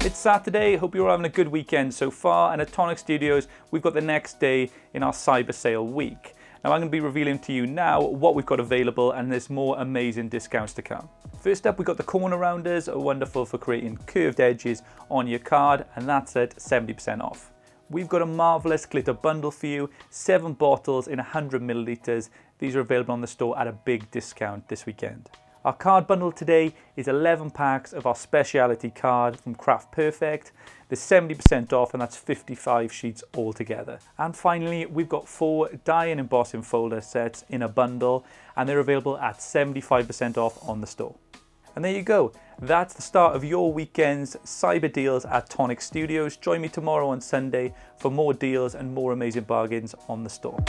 It's Saturday, hope you're having a good weekend so far, and at Tonic Studios we've got the next day in our cyber sale week. Now I'm going to be revealing to you now what we've got available, and there's more amazing discounts to come. First up, we've got the corner rounders, are wonderful for creating curved edges on your card, and that's at 70% off. We've got a marvellous glitter bundle for you, 7 bottles in 100 millilitres. These are available on the store at a big discount this weekend. Our card bundle today is 11 packs of our speciality card from Craft Perfect. There's 70% off, and that's 55 sheets altogether. And finally, we've got 4 die and embossing folder sets in a bundle, and they're available at 75% off on the store. And there you go. That's the start of your weekend's cyber deals at Tonic Studios. Join me tomorrow on Sunday for more deals and more amazing bargains on the store.